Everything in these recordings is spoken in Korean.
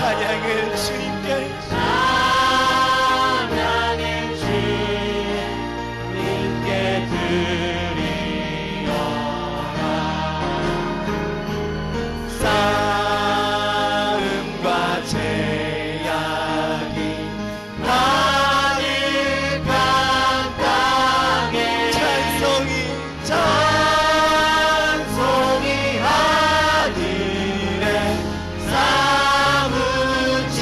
찬양을 주님께 찬양을 주님께 드리어라. 싸움과 제약이 가득한 땅에 찬송이 하늘에 사무치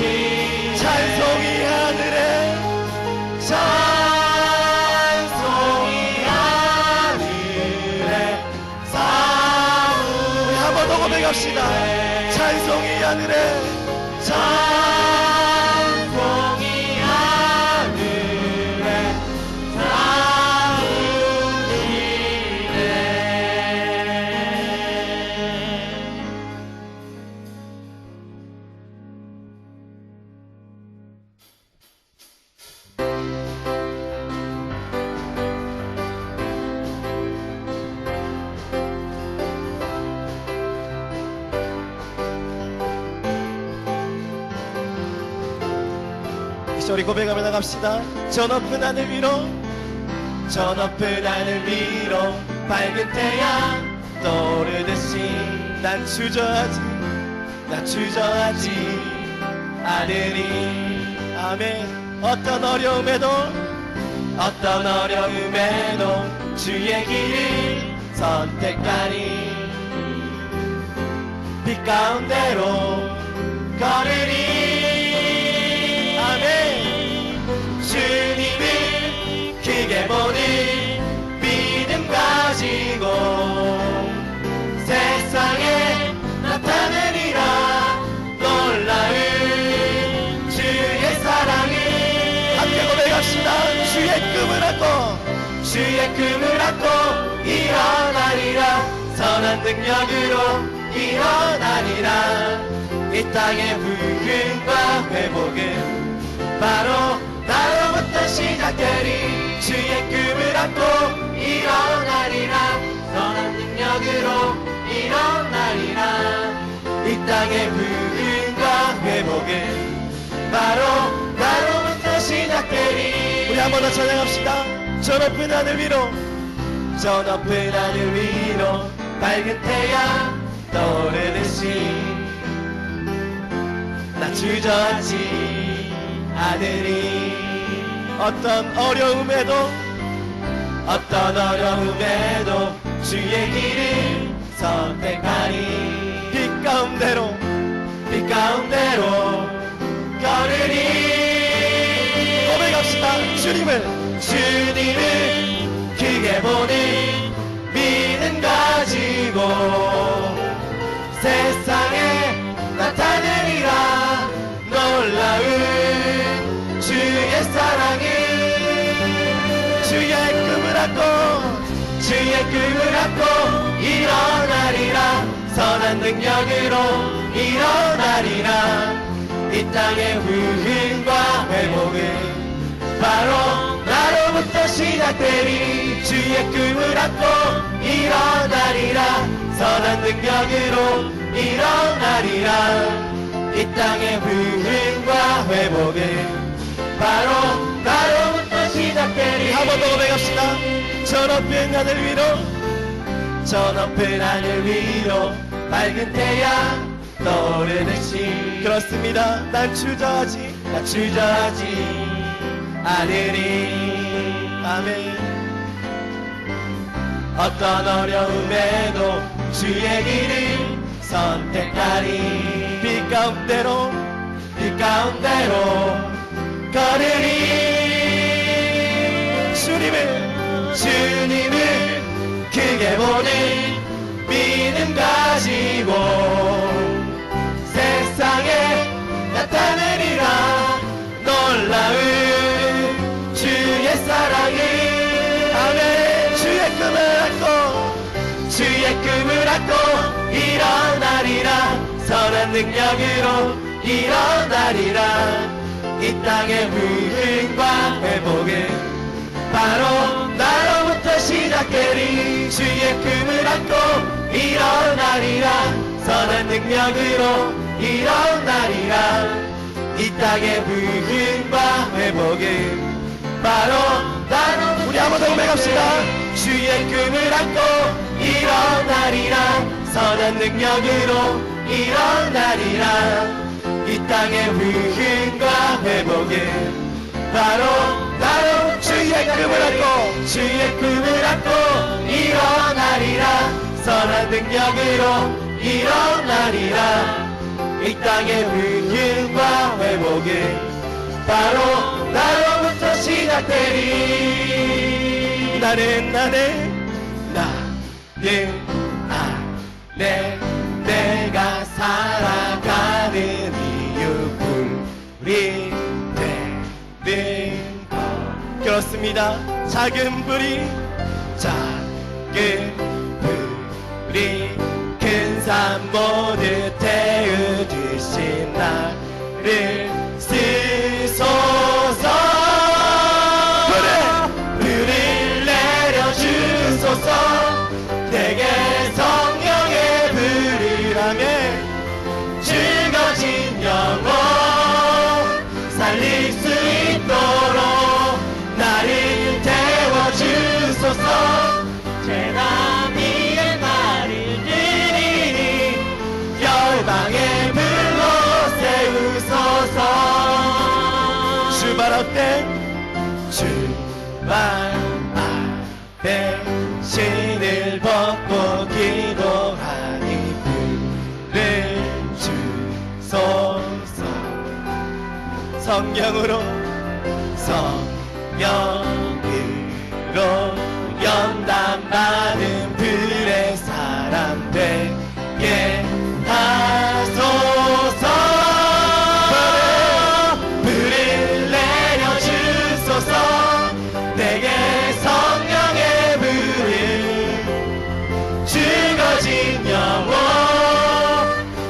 찬송이 하늘에 우리 한 번 더 고백합시다. 찬송이 하늘에 찬송이 하늘에 우리 고백하며 나갑시다. 저 높은 하늘 위로 저 높은 하늘 위로 밝은 태양 떠오르듯이 난 주저하지 않으리. 아멘. 어떤 어려움에도 주의 길을 선택하리. 빛 가운데로 걸으리. 아멘. 주님을 크게 보는 믿음 가지고 세상에 나타내리라. 놀라운 주의 사랑을 함께 고백합시다. 주의 꿈을 안고 일어나리라. 선한 능력으로 일어나리라. 이 땅의 부흥과 회복은 바로 나로부터 시작되리. 주의 꿈을 안고 일어나리라. 선한 능력으로 일어나리라. 이 땅의 부흥과 회복은 바로 나로부터 시작되리. 우리 한 번 더 찬양합시다. 저 높은 하늘 위로 밝은 태양 떠오르듯이 나 주저하지 않으리. 어떤 어려움에도 주의 길을 선택하리. 빛 가운데로 걸으리. 고백합시다. 주님을 크게 보는 믿음 가지고 세상에 나타내리라. 놀라운 주의 사랑을 주의 꿈을 안고 일어나리라. 선한 능력으로 일어나리라. 이 땅의 부흥과 회복은 바로 나로부터 시작되리. 주의 꿈을 안고 일어나리라. 선한 능력으로 일어나리라. 이 땅의 부흥과 회복은 바로 나로부터 시작되리. 한 번 더 고백합시다. 저 높은 하늘 위로 밝은 태양 떠오르듯이. 그렇습니다. 난 주저하지 않으리. 아멘. 어떤 어려움에도 주의 길을 선택하리. 빛 가운데로 걸으리. 주님을 크게 보는 믿음 가지고 세상에 나타내리라. 놀라운 주의 사랑을. 아멘. 주의 꿈을 안고 일어나리라. 선한 능력으로 일어나리라. 이 땅의 부흥과 회복은 바로 나로부터 시작되리. 주의 꿈을 안고 일어나리라. 선한 능력으로 일어나리라. 이 땅의 부흥과 회복은 바로 나로. 우리 한번 더 고백합시다. 주의 꿈을 안고 일어나리라. 선한 능력으로 일어나리라. 이 땅의 부흥과 회복은 바로 주의 꿈을 안고 주의 꿈을 안고 일어나리라. 선한 능력으로 일어나리라. 이 땅의 부흥과 회복은 바로 나로부터 시작되리. 나는 안에 내가 살아가는 이유 불이 되는 것. 그렇습니다. 작은 불이 큰 산 모두 태우듯이 나를 쓰소서. 불을 내려주소서. 내게 성령의 불을 하며 죽어진 영혼 살릴 수 있도록 나를 태워주소서. 죄남 위에 나를 드리니 열방의 불로 세우소서. 주발 앞에 신을 벗고 기도하니 불을 주소서. 성령으로 연단받은 불의 사람 되게 하소서. 불을 내려주소서. 내게 성령의 불을 죽어진 영혼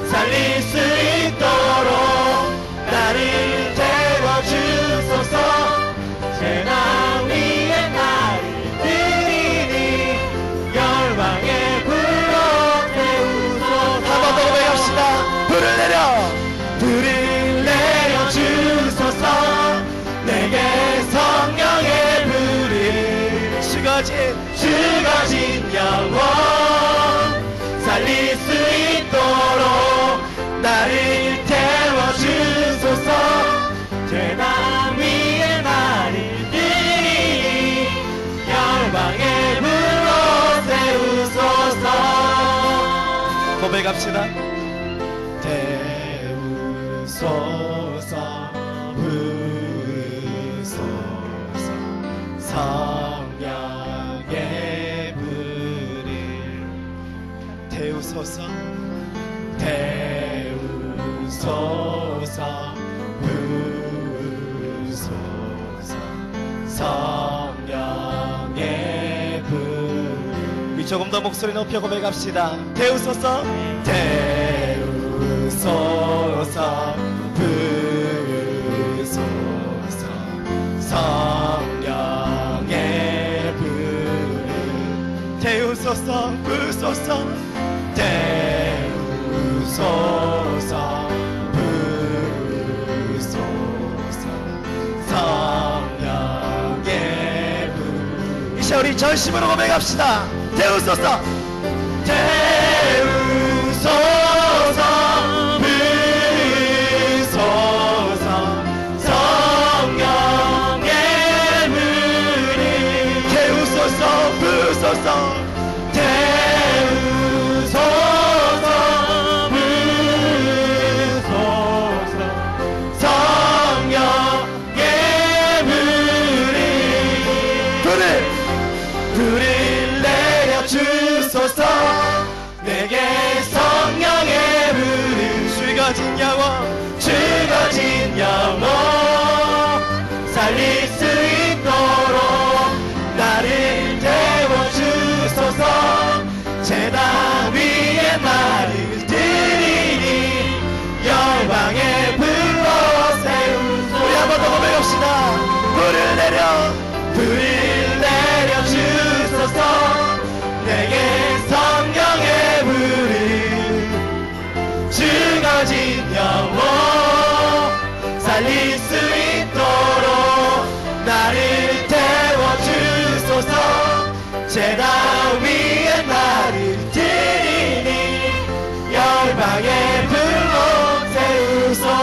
살릴 수 있도록 나를 태워주소서. 죄나 위에 나를 드리니 열방의 불로 태우소서. 한 번 더 고백합시다. 불을 내려주소서. 내게 성령의 불을 죽어진 영혼 살릴 수 있도록 나를 태워주소서. 죄나 위에 나를 드리니 열방의 불로 세우소서. 고백합시다. 태우소서 부으소서 성령의 불을 태우소서. 태우소서 부으소서 성령의 불. 우리 조금 더 목소리 높여 고백합시다. 태우소서. 태우소서 부으소서 성령의 불을 태우소서. 부으소서. 태우소서 부으소서 성령의 불. 이제 우리 전심으로 고백합시다. 태우소서. 태우소서 부으소서 성령의 불을 태우소서. 부으소서. 태우소서 부으소서 성령의 불을 내려주소서. 내게 성령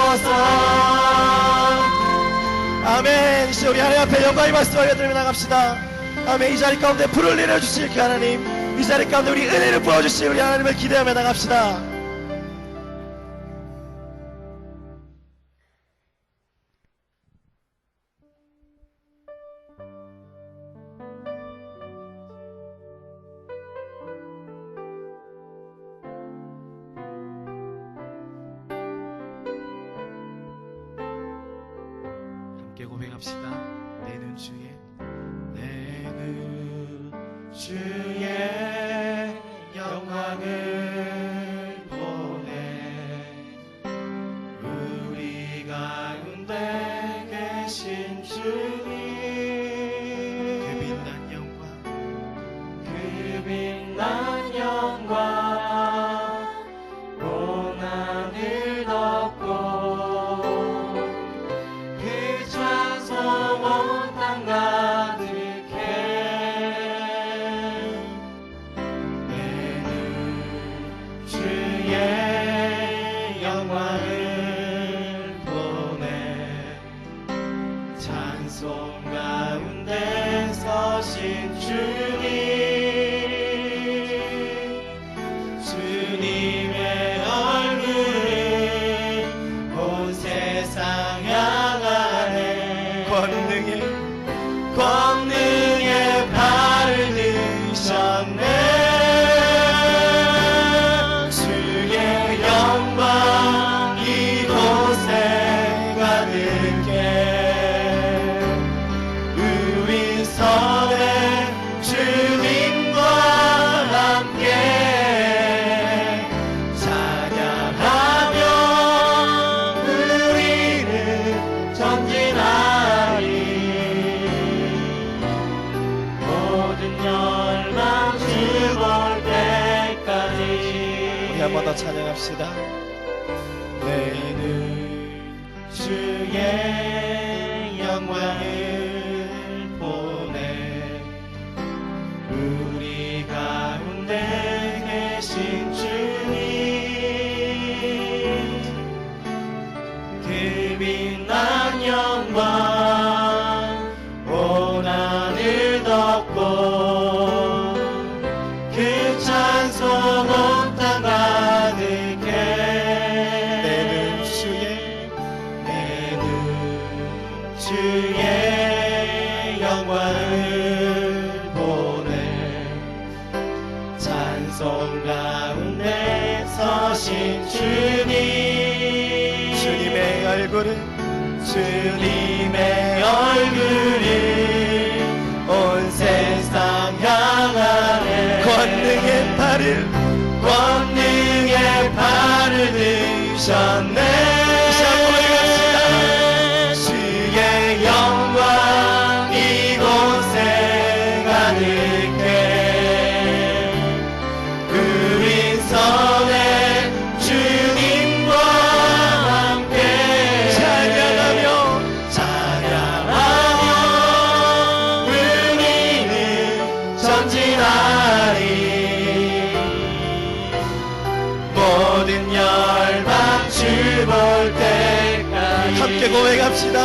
주옵소서. 아멘. 이제 우리 하나님 앞에 영광의 말씀 올려드리며 나갑시다. 아멘. 이 자리 가운데 불을 내려주실 그 하나님, 이 자리 가운데 우리 은혜를 부어주실 우리 하나님을 기대하며 나갑시다. 함께 고백합시다. 내는 주의 영광을 보내 우리 가운데 계신 주님 그 빛난 영광 온 하늘 덮고 그 찬송 온 땅 가득해 내는 주의 영광을 보내 찬송 가운데 서신 주님 주님의 얼굴을 온 세상 향하네 권능의 발을 드셨네 주의 영광 이곳에 가득해 우리 선에 주님과 함께 찬양하며 우리는 전진하리 모든 열망 주 볼 때까지 우리 한 번 더 찬양합시다. 내는 주의 영광을 보내 우리 가운데 계신 주님 그 빛난 영광 온 하늘 덮고 그 찬송 온 땅 가득해 내는 주의 영광을 보내 찬송 가운데 서신 주님 주님의 얼굴을 온 세상 향하네 권능의 발을 드셨네 주의 영광 이곳에 가득해 우린 선에 주님과 함께 찬양하며 우리는 전진하리 모든 열방 주 볼 때까지 함께 고백합시다.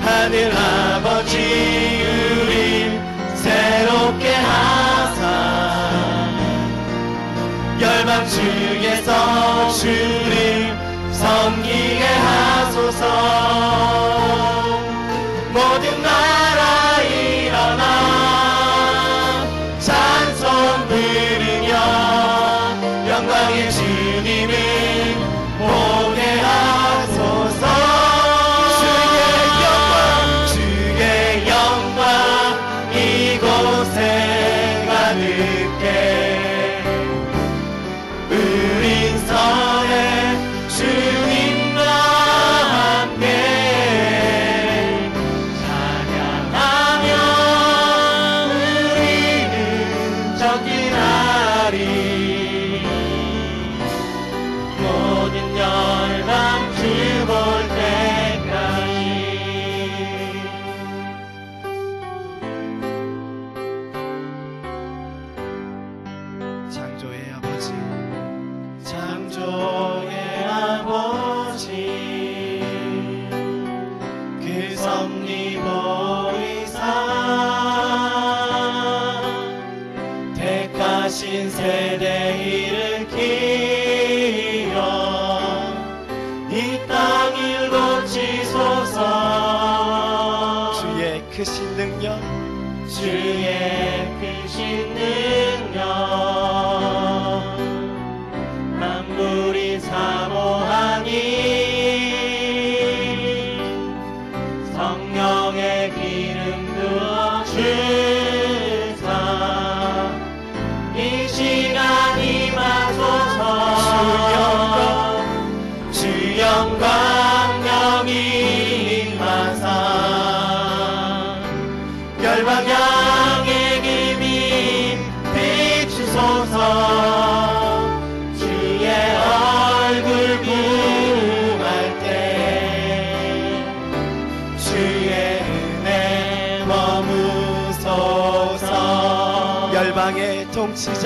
하늘 아버지 우리 새롭게 하사 열방 중에서 주를 섬기게 하소서 모든 나라 일어나 찬송 부르며 영광의 주님을 보게 하소서 주의 영광 이곳에 가득해 우린 선에 주님과 함께 그 섭리보이사 택하신 세대 일으키려 이 땅 일고치소서. 주의 크신 능력 주의 크신 능력 만물이 사모하니 성령의 기름 부어 주사 이 시간 임하소서. 주 영광 여기 임하사 열방향의 기미 비추소서. 주의 얼굴 구할 때 주의 은혜 머무소서. 열방의 통치자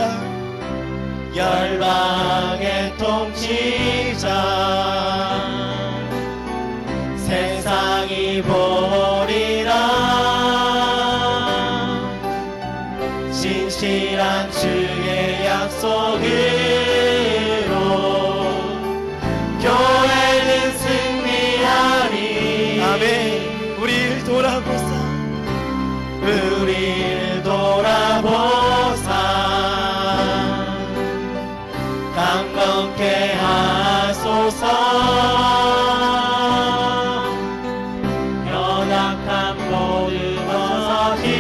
열방의 통치자 세상이 보리라. 신실한 주의 약속으로 교회는 승리하리. 아멘. 우리를 돌아보사 우리를 돌아보사 강건케 하소서. 연약한 모두 벗어지고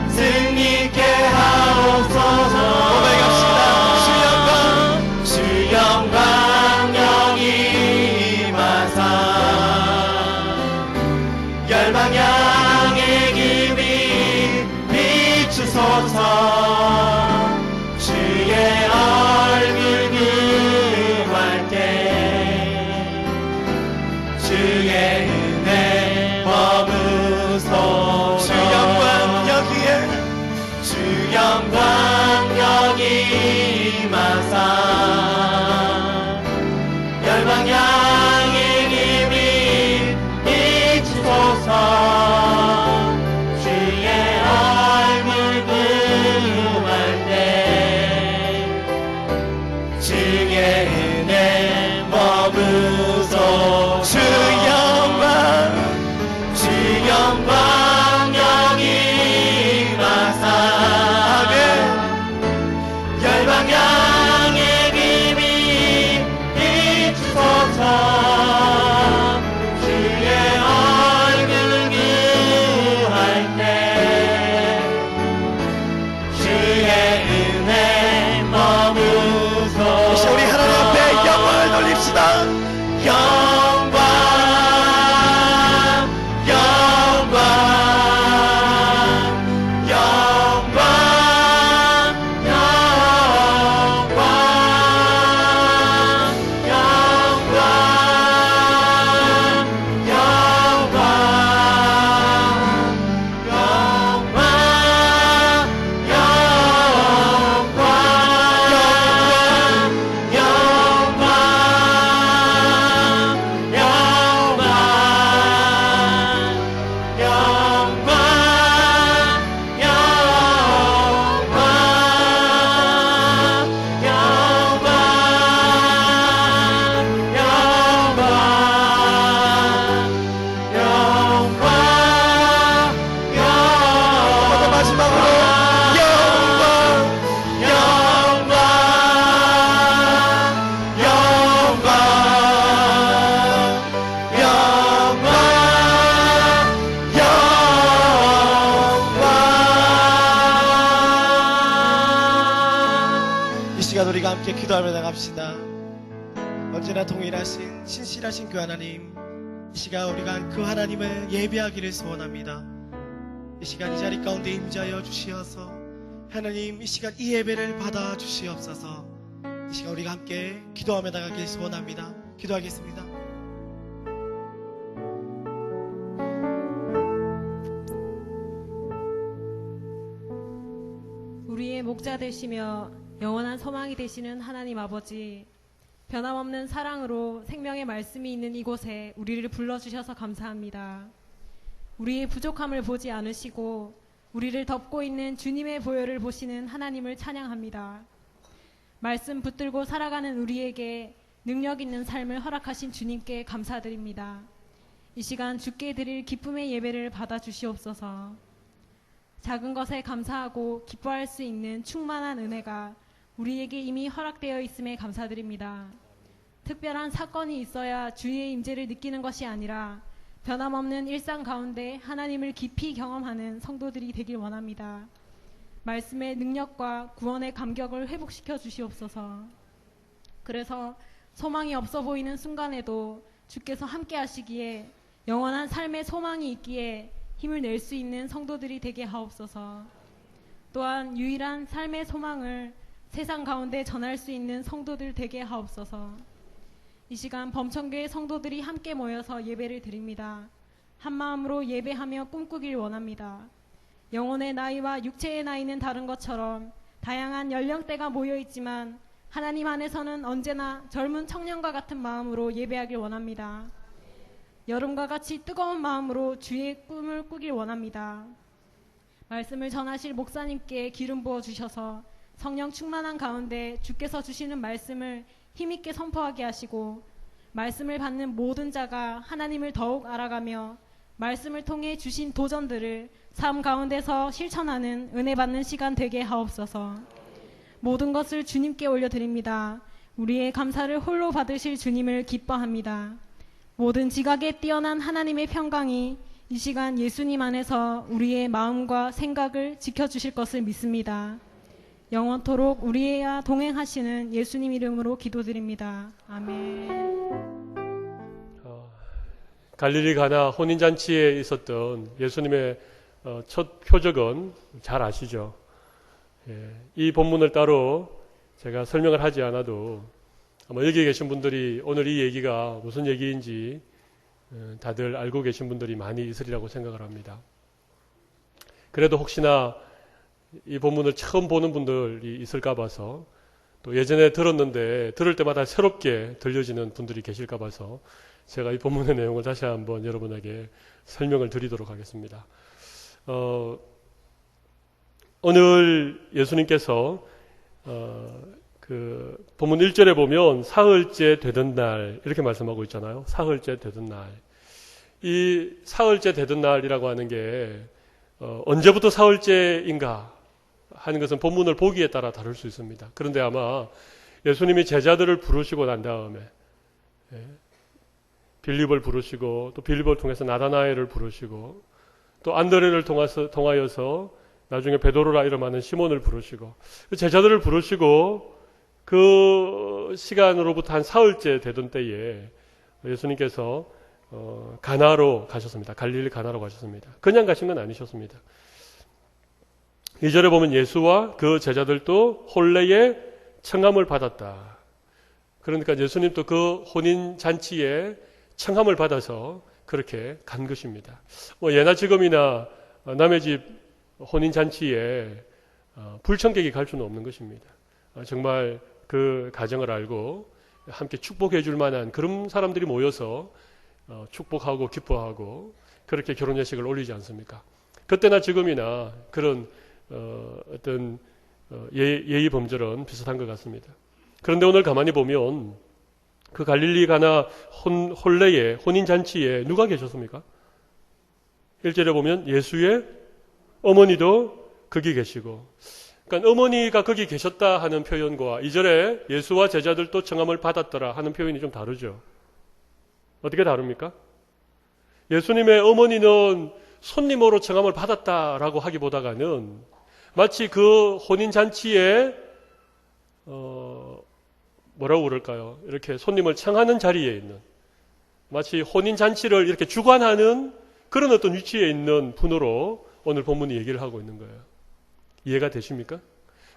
승리케 하옵소서. 고백합시다. 주 영광 여기 임하사 열방향의 기미 비추소서. 주의 얼굴 구할 때 주의 은혜 머무소서. 주 영광 여기에 주 영광 여기 임하사 열방향의 기미 비추소서. 주의 얼굴 구할 때 주의 은혜 머무소서. 주 영광 여기 임하사 열방향의 기미 비추소서. 주의 얼굴 구할 때 주의 은혜 머무소서. 다시 우리 하나님 앞에 영광을 돌립시다. 영광 영광 영광 영광 영광 영광 우리가 함께 기도하며 나갑시다. 언제나 동일하신 신실하신 그 하나님, 이 시간 우리가 그 하나님을 예배하기를 소원합니다. 이 시간 이 자리 가운데 임재하여 주시어서 하나님 이 시간 이 예배를 받아 주시옵소서. 이 시간 우리가 함께 기도하며 나가길 소원합니다. 기도하겠습니다. 우리의 목자 되시며 영원한 소망이 되시는 하나님 아버지, 변함없는 사랑으로 생명의 말씀이 있는 이곳에 우리를 불러주셔서 감사합니다. 우리의 부족함을 보지 않으시고 우리를 덮고 있는 주님의 보혈을 보시는 하나님을 찬양합니다. 말씀 붙들고 살아가는 우리에게 능력 있는 삶을 허락하신 주님께 감사드립니다. 이 시간 주께 드릴 기쁨의 예배를 받아주시옵소서. 작은 것에 감사하고 기뻐할 수 있는 충만한 은혜가 우리에게 이미 허락되어 있음에 감사드립니다. 특별한 사건이 있어야 주의 임재를 느끼는 것이 아니라 변함없는 일상 가운데 하나님을 깊이 경험하는 성도들이 되길 원합니다. 말씀의 능력과 구원의 감격을 회복시켜 주시옵소서. 그래서 소망이 없어 보이는 순간에도 주께서 함께 하시기에 영원한 삶의 소망이 있기에 힘을 낼 수 있는 성도들이 되게 하옵소서. 또한 유일한 삶의 소망을 세상 가운데 전할 수 있는 성도들 되게 하옵소서. 이 시간 범천교회 성도들이 함께 모여서 예배를 드립니다. 한 마음으로 예배하며 꿈꾸길 원합니다. 영혼의 나이와 육체의 나이는 다른 것처럼 다양한 연령대가 모여 있지만 하나님 안에서는 언제나 젊은 청년과 같은 마음으로 예배하길 원합니다. 여름과 같이 뜨거운 마음으로 주의 꿈을 꾸길 원합니다. 말씀을 전하실 목사님께 기름 부어 주셔서 성령 충만한 가운데 주께서 주시는 말씀을 힘있게 선포하게 하시고 말씀을 받는 모든 자가 하나님을 더욱 알아가며 말씀을 통해 주신 도전들을 삶 가운데서 실천하는 은혜 받는 시간 되게 하옵소서. 모든 것을 주님께 올려드립니다. 우리의 감사를 홀로 받으실 주님을 기뻐합니다. 모든 지각에 뛰어난 하나님의 평강이 이 시간 예수님 안에서 우리의 마음과 생각을 지켜주실 것을 믿습니다. 영원토록 우리와 동행하시는 예수님 이름으로 기도드립니다. 아멘. 갈릴리 가나 혼인잔치에 있었던 예수님의 첫 표적은 잘 아시죠? 이 본문을 따로 제가 설명을 하지 않아도 아마 여기 계신 분들이 오늘 이 얘기가 무슨 얘기인지 다들 알고 계신 분들이 많이 있으리라고 생각을 합니다. 그래도 혹시나 이 본문을 처음 보는 분들이 있을까 봐서 또 예전에 들었는데 들을 때마다 새롭게 들려지는 분들이 계실까 봐서 제가 이 본문의 내용을 다시 한번 여러분에게 설명을 드리도록 하겠습니다. 오늘 예수님께서 그 본문 1절에 보면 사흘째 되던 날 이렇게 말씀하고 있잖아요. 사흘째 되던 날. 이 사흘째 되던 날이라고 하는 게 언제부터 사흘째인가 하는 것은 본문을 보기에 따라 다를 수 있습니다. 그런데 아마 예수님이 제자들을 부르시고 난 다음에 빌립을 부르시고 또 빌립을 통해서 나다나엘을 부르시고 또 안드레를 통하여서 나중에 베드로라 이름하는 시몬을 부르시고 제자들을 부르시고 그 시간으로부터 한 사흘째 되던 때에 예수님께서 가나로 가셨습니다. 갈릴리 가나로 가셨습니다. 그냥 가신 건 아니셨습니다. 2절에 보면 예수와 그 제자들도 혼례의 청함을 받았다. 그러니까 예수님도 그 혼인잔치에 청함을 받아서 그렇게 간 것입니다. 예나 지금이나 남의 집 혼인잔치에 불청객이 갈 수는 없는 것입니다. 정말 그 가정을 알고 함께 축복해 줄 만한 그런 사람들이 모여서 축복하고 기뻐하고 그렇게 결혼 예식을 올리지 않습니까? 그때나 지금이나 그런 어떤 예의 범절은 비슷한 것 같습니다. 그런데 오늘 가만히 보면 그 갈릴리 가나 혼례에 혼인잔치에 누가 계셨습니까? 1절에 보면 예수의 어머니도 거기 계시고, 그러니까 어머니가 거기 계셨다 하는 표현과 2절에 예수와 제자들도 청함을 받았더라 하는 표현이 좀 다르죠. 어떻게 다릅니까? 예수님의 어머니는 손님으로 청함을 받았다라고 하기보다는 마치 그 혼인잔치에 뭐라고 그럴까요? 이렇게 손님을 청하는 자리에 있는, 마치 혼인잔치를 이렇게 주관하는 그런 어떤 위치에 있는 분으로 오늘 본문이 얘기를 하고 있는 거예요. 이해가 되십니까?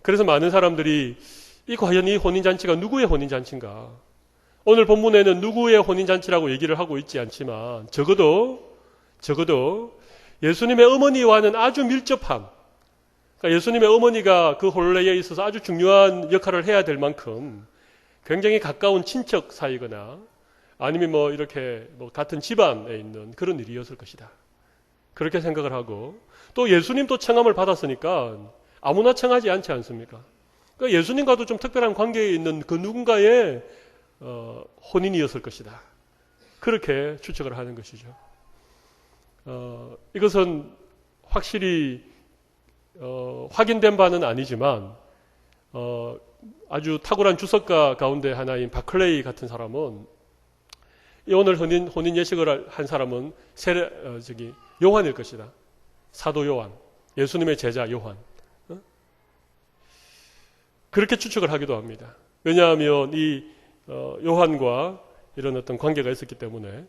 그래서 많은 사람들이 과연 이 혼인잔치가 누구의 혼인잔치인가? 오늘 본문에는 누구의 혼인잔치라고 얘기를 하고 있지 않지만 적어도 예수님의 어머니와는 아주 밀접한, 그러니까 예수님의 어머니가 그 혼례에 있어서 아주 중요한 역할을 해야 될 만큼 굉장히 가까운 친척 사이거나 아니면 뭐 이렇게 뭐 같은 집안에 있는 그런 일이었을 것이다. 그렇게 생각을 하고, 또 예수님도 청함을 받았으니까 아무나 청하지 않지 않습니까? 그러니까 예수님과도 좀 특별한 관계에 있는 그 누군가의 혼인이었을 것이다. 그렇게 추측을 하는 것이죠. 이것은 확실히 확인된 바는 아니지만 아주 탁월한 주석가 가운데 하나인 바클레이 같은 사람은 오늘 혼인 예식을 한 사람은 요한일 것이다. 사도 요한, 예수님의 제자 요한. 그렇게 추측을 하기도 합니다. 왜냐하면 이 요한과 이런 어떤 관계가 있었기 때문에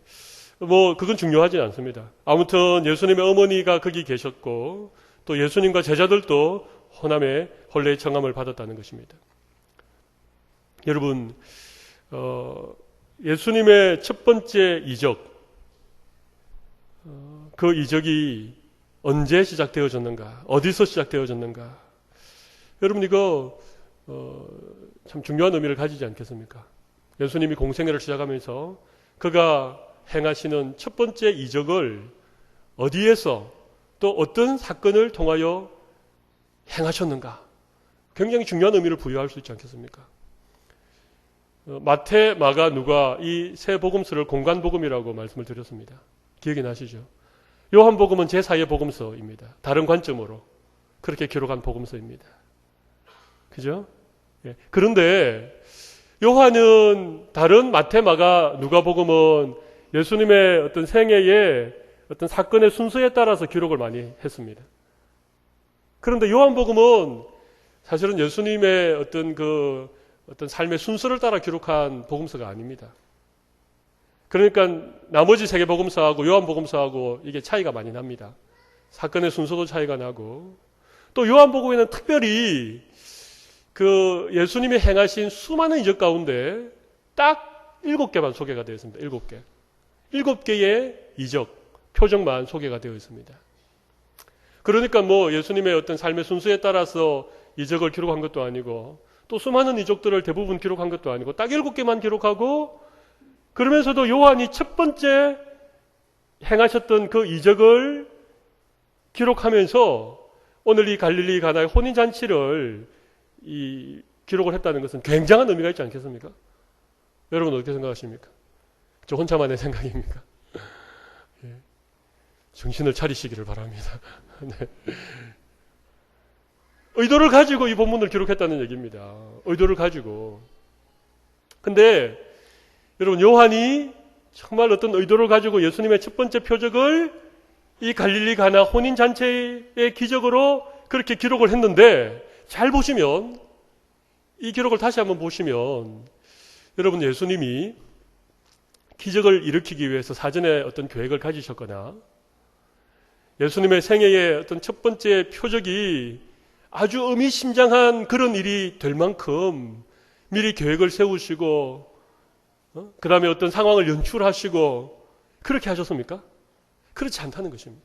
뭐 그건 중요하지 않습니다. 아무튼 예수님의 어머니가 거기 계셨고 또 예수님과 제자들도 호남의 혼례의 청함을 받았다는 것입니다. 여러분, 예수님의 첫 번째 이적, 그 이적이 언제 시작되어졌는가, 어디서 시작되어졌는가? 여러분, 이거 참 중요한 의미를 가지지 않겠습니까? 예수님이 공생애를 시작하면서 그가 행하시는 첫 번째 이적을 어디에서 또 어떤 사건을 통하여 행하셨는가? 굉장히 중요한 의미를 부여할 수 있지 않겠습니까? 마태, 마가, 누가 이 세 복음서를 공관복음이라고 말씀을 드렸습니다. 기억이 나시죠? 요한복음은 제4의 복음서입니다. 다른 관점으로 그렇게 기록한 복음서입니다. 그죠? 예. 그런데 요한은 다른 마태, 마가, 누가복음은 예수님의 어떤 생애의 어떤 사건의 순서에 따라서 기록을 많이 했습니다. 그런데 요한복음은 사실은 예수님의 어떤 삶의 순서를 따라 기록한 복음서가 아닙니다. 그러니까 나머지 세 개 복음서하고 요한복음서하고 이게 차이가 많이 납니다. 사건의 순서도 차이가 나고, 또 요한복음에는 특별히 그 예수님이 행하신 수많은 이적 가운데 딱 7개만 소개가 되어 있습니다. 7개. 7개의 이적, 표적만 소개가 되어 있습니다. 그러니까 뭐 예수님의 어떤 삶의 순수에 따라서 이적을 기록한 것도 아니고 또 수많은 이적들을 대부분 기록한 것도 아니고 딱 7개만 기록하고, 그러면서도 요한이 첫 번째 행하셨던 그 이적을 기록하면서 오늘 이 갈릴리 가나의 혼인잔치를 기록을 했다는 것은 굉장한 의미가 있지 않겠습니까? 여러분 어떻게 생각하십니까? 저 혼자만의 생각입니까? 예. 정신을 차리시기를 바랍니다. 네. 의도를 가지고 이 본문을 기록했다는 얘기입니다. 의도를 가지고. 근데 여러분, 요한이 정말 어떤 의도를 가지고 예수님의 첫 번째 표적을 이 갈릴리 가나 혼인잔치의 기적으로 그렇게 기록을 했는데, 잘 보시면, 이 기록을 다시 한번 보시면, 여러분, 예수님이 기적을 일으키기 위해서 사전에 어떤 계획을 가지셨거나, 예수님의 생애의 어떤 첫 번째 표적이 아주 의미심장한 그런 일이 될 만큼 미리 계획을 세우시고, 그 다음에 어떤 상황을 연출하시고, 그렇게 하셨습니까? 그렇지 않다는 것입니다.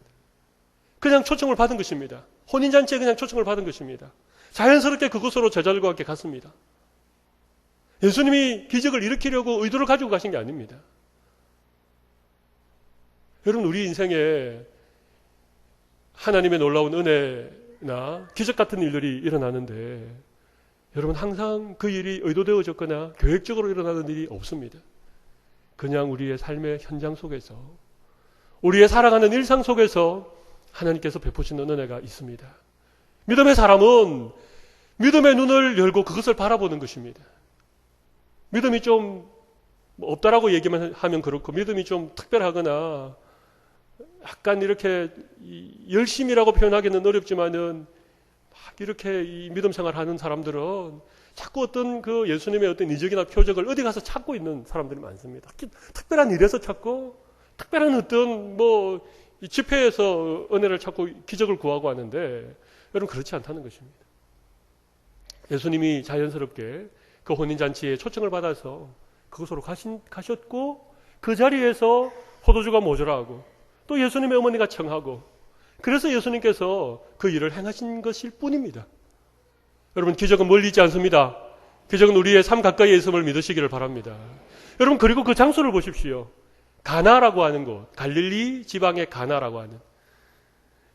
그냥 초청을 받은 것입니다. 혼인잔치에 그냥 초청을 받은 것입니다. 자연스럽게 그곳으로 제자들과 함께 갔습니다. 예수님이 기적을 일으키려고 의도를 가지고 가신 게 아닙니다. 여러분, 우리 인생에 하나님의 놀라운 은혜나 기적 같은 일들이 일어나는데, 여러분, 항상 그 일이 의도되어졌거나 계획적으로 일어나는 일이 없습니다. 그냥 우리의 삶의 현장 속에서, 우리의 살아가는 일상 속에서 하나님께서 베푸시는 은혜가 있습니다. 믿음의 사람은 믿음의 눈을 열고 그것을 바라보는 것입니다. 믿음이 좀 없다라고 얘기만 하면 그렇고, 믿음이 좀 특별하거나 약간 이렇게 열심이라고 표현하기는 어렵지만은 막 이렇게 이 믿음 생활하는 사람들은 자꾸 어떤 그 예수님의 어떤 이적이나 표적을 어디 가서 찾고 있는 사람들이 많습니다. 특별한 일에서 찾고, 특별한 어떤 뭐 집회에서 은혜를 찾고 기적을 구하고 하는데, 여러분, 그렇지 않다는 것입니다. 예수님이 자연스럽게 그 혼인잔치에 초청을 받아서 그곳으로 가셨고, 그 자리에서 포도주가 모자라고 또 예수님의 어머니가 청하고, 그래서 예수님께서 그 일을 행하신 것일 뿐입니다. 여러분, 기적은 멀리 있지 않습니다. 기적은 우리의 삶 가까이에 있음을 믿으시기를 바랍니다. 여러분, 그리고 그 장소를 보십시오. 가나라고 하는 곳, 갈릴리 지방의 가나라고 하는.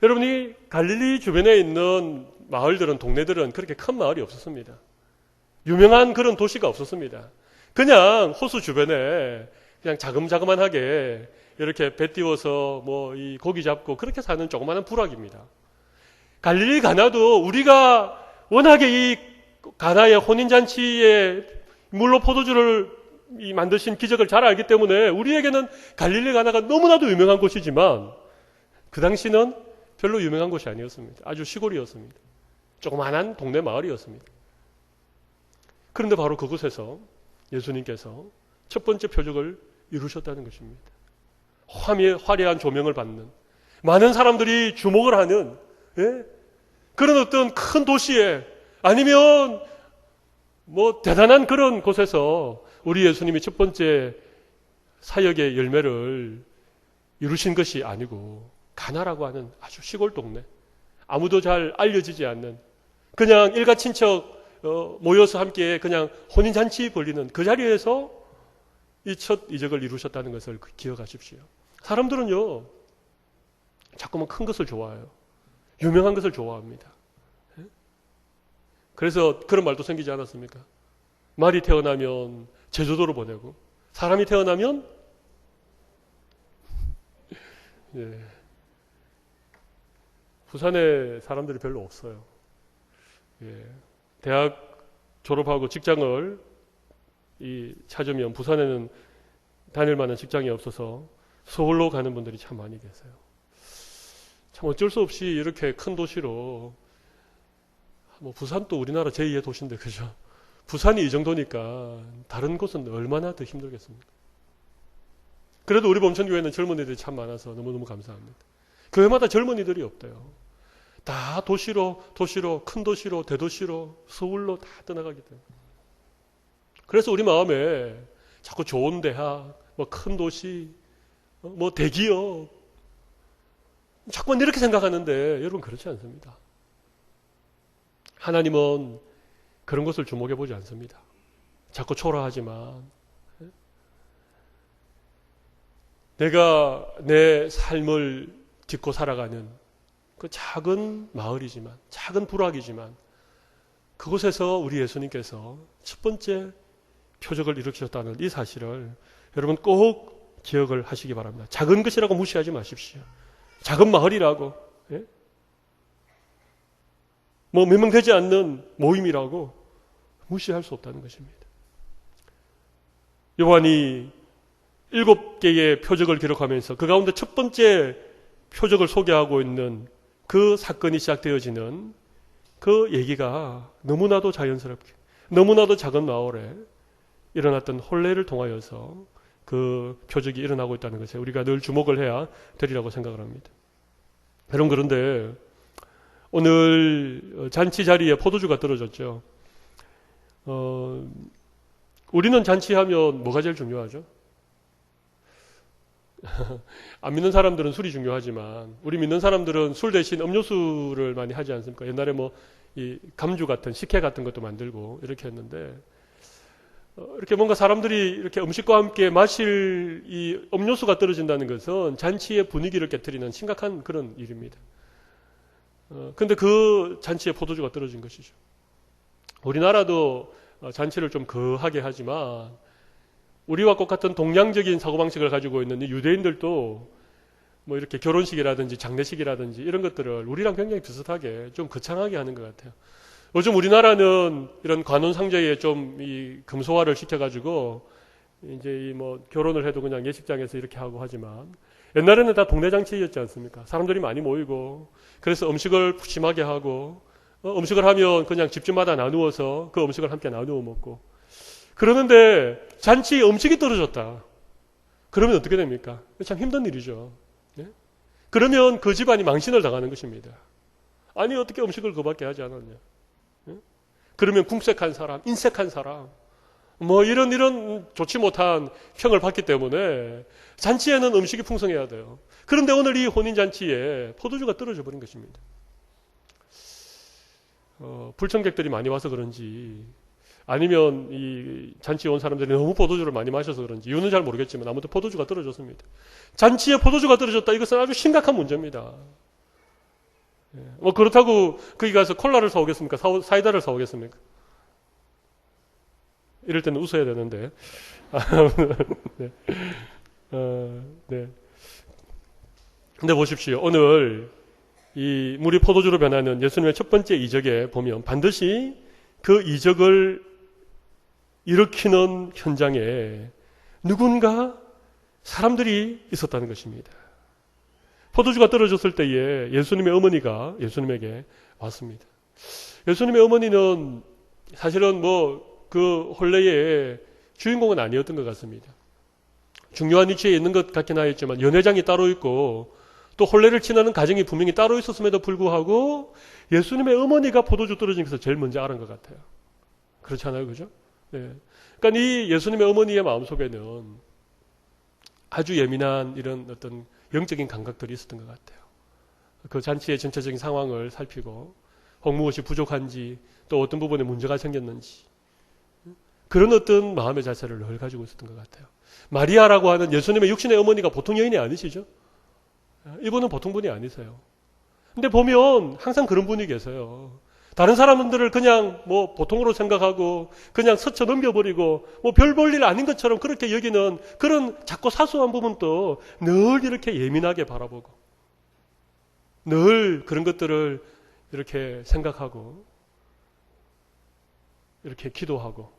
여러분이 갈릴리 주변에 있는 마을들은, 동네들은 그렇게 큰 마을이 없었습니다. 유명한 그런 도시가 없었습니다. 그냥 호수 주변에 그냥 자금자금하게 이렇게 배 띄워서 뭐 이 고기 잡고 그렇게 사는 조그마한 부락입니다. 갈릴리 가나도 우리가 워낙에 이 가나의 혼인잔치에 물로 포도주를 만드신 기적을 잘 알기 때문에 우리에게는 갈릴리 가나가 너무나도 유명한 곳이지만 그 당시는 별로 유명한 곳이 아니었습니다. 아주 시골이었습니다. 조그마한 동네 마을이었습니다. 그런데 바로 그곳에서 예수님께서 첫 번째 표적을 이루셨다는 것입니다. 화려한 조명을 받는, 많은 사람들이 주목을 하는 그런 어떤 큰 도시에, 아니면 뭐 대단한 그런 곳에서 우리 예수님이 첫 번째 사역의 열매를 이루신 것이 아니고 가나라고 하는 아주 시골 동네, 아무도 잘 알려지지 않는, 그냥 일가 친척 모여서 함께 그냥 혼인잔치 벌리는 그 자리에서 이 첫 이적을 이루셨다는 것을 기억하십시오. 사람들은요, 자꾸만 큰 것을 좋아해요. 유명한 것을 좋아합니다. 그래서 그런 말도 생기지 않았습니까? 말이 태어나면 제주도로 보내고, 사람이 태어나면 부산에 사람들이 별로 없어요. 대학 졸업하고 직장을 찾으면 부산에는 다닐 만한 직장이 없어서 서울로 가는 분들이 참 많이 계세요. 참 어쩔 수 없이 이렇게 큰 도시로, 뭐 부산도 우리나라 제2의 도시인데, 그죠? 부산이 이 정도니까 다른 곳은 얼마나 더 힘들겠습니까? 그래도 우리 범천교회는 젊은이들이 참 많아서 너무너무 감사합니다. 교회마다 젊은이들이 없대요. 다 도시로, 큰 도시로, 대도시로, 서울로 다 떠나가기 때문에. 그래서 우리 마음에 자꾸 좋은 대학, 뭐 큰 도시, 뭐 대기업, 자꾸만 이렇게 생각하는데 여러분 그렇지 않습니다. 하나님은 그런 것을 주목해 보지 않습니다. 자꾸 초라하지만 내가 내 삶을 딛고 살아가는 그 작은 마을이지만, 작은 부락이지만 그곳에서 우리 예수님께서 첫 번째 표적을 이루셨다는 이 사실을 여러분 꼭 기억을 하시기 바랍니다. 작은 것이라고 무시하지 마십시오. 작은 마을이라고, 뭐 몇 명 되지 않는 모임이라고 무시할 수 없다는 것입니다. 요한이 7개의 표적을 기록하면서 그 가운데 첫 번째 표적을 소개하고 있는 그 사건이 시작되어지는 그 얘기가 너무나도 자연스럽게, 너무나도 작은 마을에 일어났던 혼례를 통하여서 그 표적이 일어나고 있다는 것에 우리가 늘 주목을 해야 되리라고 생각을 합니다. 여러분, 그런데 오늘 잔치 자리에 포도주가 떨어졌죠. 우리는 잔치하면 뭐가 제일 중요하죠? 안 믿는 사람들은 술이 중요하지만 우리 믿는 사람들은 술 대신 음료수를 많이 하지 않습니까? 옛날에 뭐 이 감주 같은 식혜 같은 것도 만들고 이렇게 했는데, 이렇게 뭔가 사람들이 이렇게 음식과 함께 마실 이 음료수가 떨어진다는 것은 잔치의 분위기를 깨트리는 심각한 그런 일입니다. 근데 그 잔치에 포도주가 떨어진 것이죠. 우리나라도 잔치를 좀 거하게 하지만 우리와 똑같은 동양적인 사고방식을 가지고 있는 유대인들도 뭐 이렇게 결혼식이라든지 장례식이라든지 이런 것들을 우리랑 굉장히 비슷하게 좀 거창하게 하는 것 같아요. 요즘 우리나라는 이런 관혼상제에 좀 이 금소화를 시켜가지고 이제 이 뭐 결혼을 해도 그냥 예식장에서 이렇게 하고 하지만 옛날에는 다 동네 잔치였지 않습니까? 사람들이 많이 모이고 그래서 음식을 푸짐하게 하고 음식을 하면 그냥 집집마다 나누어서 그 음식을 함께 나누어 먹고 그러는데 잔치에 음식이 떨어졌다. 그러면 어떻게 됩니까? 참 힘든 일이죠. 네? 그러면 그 집안이 망신을 당하는 것입니다. 아니 어떻게 음식을 그밖에 하지 않았냐. 네? 그러면 궁색한 사람, 인색한 사람 뭐 이런 좋지 못한 평을 받기 때문에 잔치에는 음식이 풍성해야 돼요. 그런데 오늘 이 혼인잔치에 포도주가 떨어져 버린 것입니다. 불청객들이 많이 와서 그런지 아니면 이 잔치에 온 사람들이 너무 포도주를 많이 마셔서 그런지 이유는 잘 모르겠지만 아무튼 포도주가 떨어졌습니다. 잔치에 포도주가 떨어졌다. 이것은 아주 심각한 문제입니다. 뭐 그렇다고 거기 가서 콜라를 사오겠습니까? 사이다를 사오겠습니까? 이럴 때는 웃어야 되는데. 네. 네. 근데 보십시오. 오늘 이 물이 포도주로 변하는 예수님의 첫 번째 이적에 보면 반드시 그 이적을 일으키는 현장에 누군가 사람들이 있었다는 것입니다. 포도주가 떨어졌을 때에 예수님의 어머니가 예수님에게 왔습니다. 예수님의 어머니는 사실은 그 혼례의 주인공은 아니었던 것 같습니다. 중요한 위치에 있는 것 같긴 하였지만 연회장이 따로 있고 또 혼례를 치르는 가정이 분명히 따로 있었음에도 불구하고 예수님의 어머니가 포도주 떨어진 것을 제일 먼저 알은 것 같아요. 그렇지 않아요? 그죠? 네. 그러니까 이 예수님의 어머니의 마음속에는 아주 예민한 이런 어떤 영적인 감각들이 있었던 것 같아요. 그 잔치의 전체적인 상황을 살피고 혹 무엇이 부족한지 또 어떤 부분에 문제가 생겼는지 그런 어떤 마음의 자세를 늘 가지고 있었던 것 같아요. 마리아라고 하는 예수님의 육신의 어머니가 보통 여인이 아니시죠? 이분은 보통 분이 아니세요. 근데 보면 항상 그런 분이 계세요. 다른 사람들을 그냥 보통으로 생각하고 그냥 스쳐 넘겨버리고 별 볼 일 아닌 것처럼 그렇게 여기는 그런 작고 사소한 부분도 늘 이렇게 예민하게 바라보고 늘 그런 것들을 이렇게 생각하고 이렇게 기도하고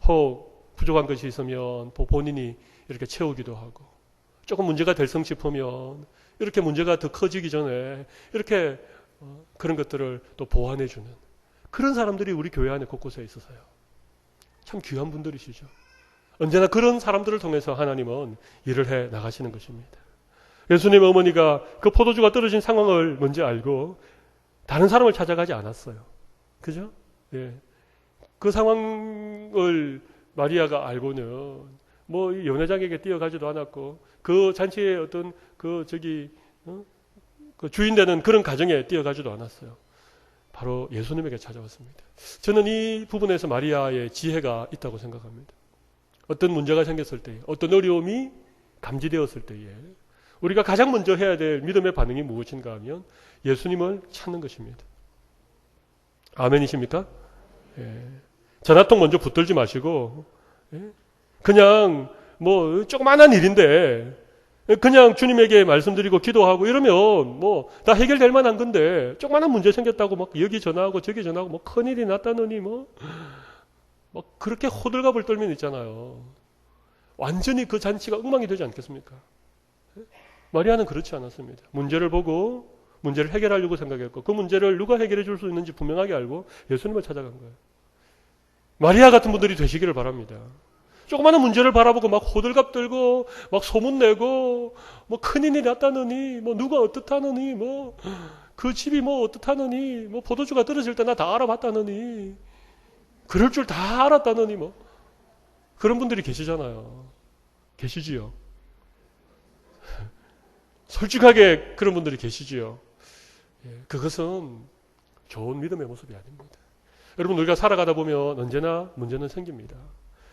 혹 부족한 것이 있으면 본인이 이렇게 채우기도 하고 조금 문제가 될성 싶으면 이렇게 문제가 더 커지기 전에 이렇게 그런 것들을 또 보완해 주는 그런 사람들이 우리 교회 안에 곳곳에 있어서요. 참 귀한 분들이시죠. 언제나 그런 사람들을 통해서 하나님은 일을 해 나가시는 것입니다. 예수님 어머니가 그 포도주가 떨어진 상황을 먼저 알고 다른 사람을 찾아가지 않았어요. 그죠? 예. 그 상황을 마리아가 알고는 연회장에게 뛰어가지도 않았고 그 잔치의 어떤 그 주인 되는 그런 가정에 뛰어가지도 않았어요. 바로 예수님에게 찾아왔습니다. 저는 이 부분에서 마리아의 지혜가 있다고 생각합니다. 어떤 문제가 생겼을 때, 어떤 어려움이 감지되었을 때에 우리가 가장 먼저 해야 될 믿음의 반응이 무엇인가 하면 예수님을 찾는 것입니다. 아멘이십니까? 예. 전화통 먼저 붙들지 마시고 그냥 조그만한 일인데 그냥 주님에게 말씀드리고 기도하고 이러면 다 해결될 만한 건데 조그만한 문제 생겼다고 막 여기 전화하고 저기 전화하고 큰일이 났다느니 그렇게 호들갑을 떨면 있잖아요. 완전히 그 잔치가 엉망이 되지 않겠습니까? 마리아는 그렇지 않았습니다. 문제를 보고 문제를 해결하려고 생각했고 그 문제를 누가 해결해 줄 수 있는지 분명하게 알고 예수님을 찾아간 거예요. 마리아 같은 분들이 되시기를 바랍니다. 조그마한 문제를 바라보고 막 호들갑 떨고 막 소문내고 큰일이 났다느니 누가 어떻다느니 그 집이 어떻다느니 포도주가 떨어질 때 나 다 알아봤다느니 그럴 줄 다 알았다느니 그런 분들이 계시잖아요. 계시지요. 솔직하게 그런 분들이 계시지요. 그것은 좋은 믿음의 모습이 아닙니다. 여러분 우리가 살아가다 보면 언제나 문제는 생깁니다.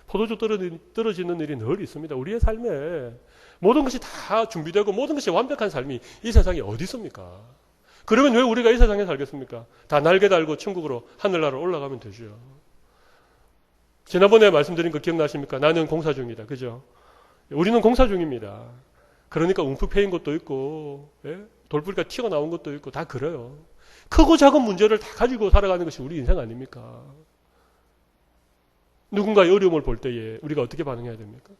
포도주 떨어지는 일이 늘 있습니다. 우리의 삶에 모든 것이 다 준비되고 모든 것이 완벽한 삶이 이 세상에 어디 있습니까? 그러면 왜 우리가 이 세상에 살겠습니까? 다 날개 달고 천국으로 하늘나라로 올라가면 되죠. 지난번에 말씀드린 거 기억나십니까? 나는 공사 중이다. 그죠? 우리는 공사 중입니다. 그러니까 움푹 패인 것도 있고 돌뿌리가 튀어나온 것도 있고 다 그래요. 크고 작은 문제를 다 가지고 살아가는 것이 우리 인생 아닙니까? 누군가의 어려움을 볼 때에 우리가 어떻게 반응해야 됩니까?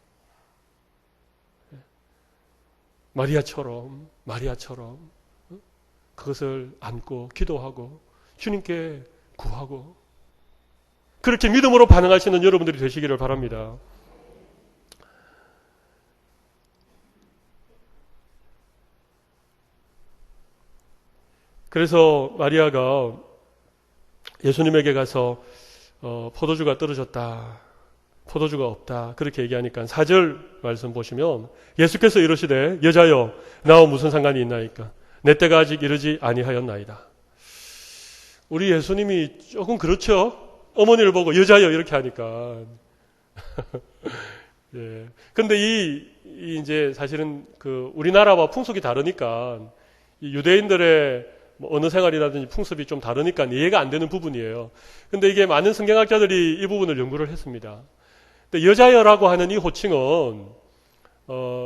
마리아처럼 그것을 안고 기도하고 주님께 구하고 그렇게 믿음으로 반응하시는 여러분들이 되시기를 바랍니다. 그래서 마리아가 예수님에게 가서 포도주가 떨어졌다. 포도주가 없다. 그렇게 얘기하니까 4절 말씀 보시면 예수께서 이르시되 여자여 나와 무슨 상관이 있나이까 내 때가 아직 이르지 아니하였나이다. 우리 예수님이 조금 그렇죠. 어머니를 보고 여자여 이렇게 하니까. 예. 근데 이제 사실은 그 우리나라와 풍속이 다르니까 이 유대인들의 뭐 언어 생활이라든지 풍습이 좀 다르니까 이해가 안 되는 부분이에요. 근데 이게 많은 성경학자들이 이 부분을 연구를 했습니다. 근데 여자여라고 하는 이 호칭은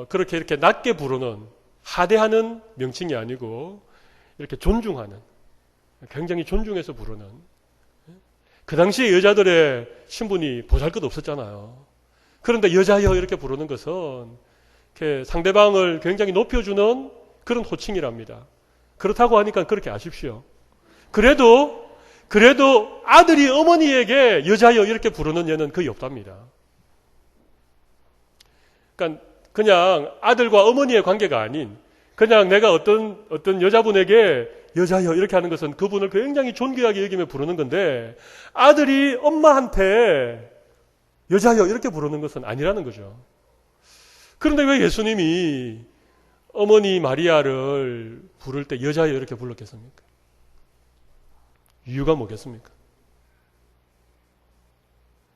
그렇게 이렇게 낮게 부르는 하대하는 명칭이 아니고 이렇게 존중하는, 굉장히 존중해서 부르는. 그 당시에 여자들의 신분이 보잘것 없었잖아요. 그런데 여자여 이렇게 부르는 것은 이렇게 상대방을 굉장히 높여주는 그런 호칭이랍니다. 그렇다고 하니까 그렇게 아십시오. 그래도 아들이 어머니에게 여자여 이렇게 부르는 예는 거의 없답니다. 그러니까 그냥 아들과 어머니의 관계가 아닌 그냥 내가 어떤 여자분에게 여자여 이렇게 하는 것은 그분을 굉장히 존귀하게 여기며 부르는 건데 아들이 엄마한테 여자여 이렇게 부르는 것은 아니라는 거죠. 그런데 왜 예수님이 어머니 마리아를 부를 때 여자여 이렇게 불렀겠습니까? 이유가 뭐겠습니까?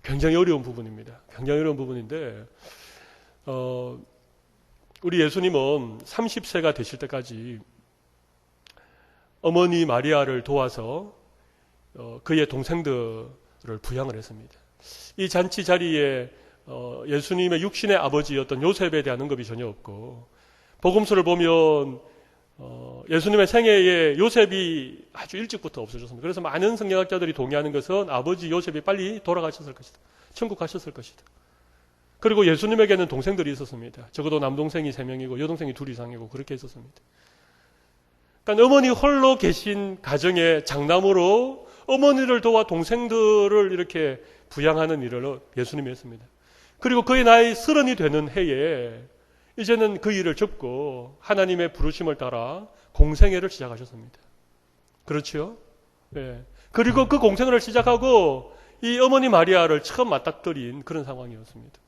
굉장히 어려운 부분입니다. 굉장히 어려운 부분인데 우리 예수님은 30세가 되실 때까지 어머니 마리아를 도와서 그의 동생들을 부양을 했습니다. 이 잔치 자리에 예수님의 육신의 아버지였던 요셉에 대한 언급이 전혀 없고 복음서를 보면 예수님의 생애에 요셉이 아주 일찍부터 없어졌습니다. 그래서 많은 성경학자들이 동의하는 것은 아버지 요셉이 빨리 돌아가셨을 것이다. 천국 가셨을 것이다. 그리고 예수님에게는 동생들이 있었습니다. 적어도 남동생이 3명이고 여동생이 2 이상이고 그렇게 있었습니다. 그러니까 어머니 홀로 계신 가정의 장남으로 어머니를 도와 동생들을 이렇게 부양하는 일을 예수님이 했습니다. 그리고 그의 나이 30이 되는 해에 이제는 그 일을 접고 하나님의 부르심을 따라 공생애를 시작하셨습니다. 그렇죠? 네. 그리고 그 공생애를 시작하고 이 어머니 마리아를 처음 맞닥뜨린 그런 상황이었습니다.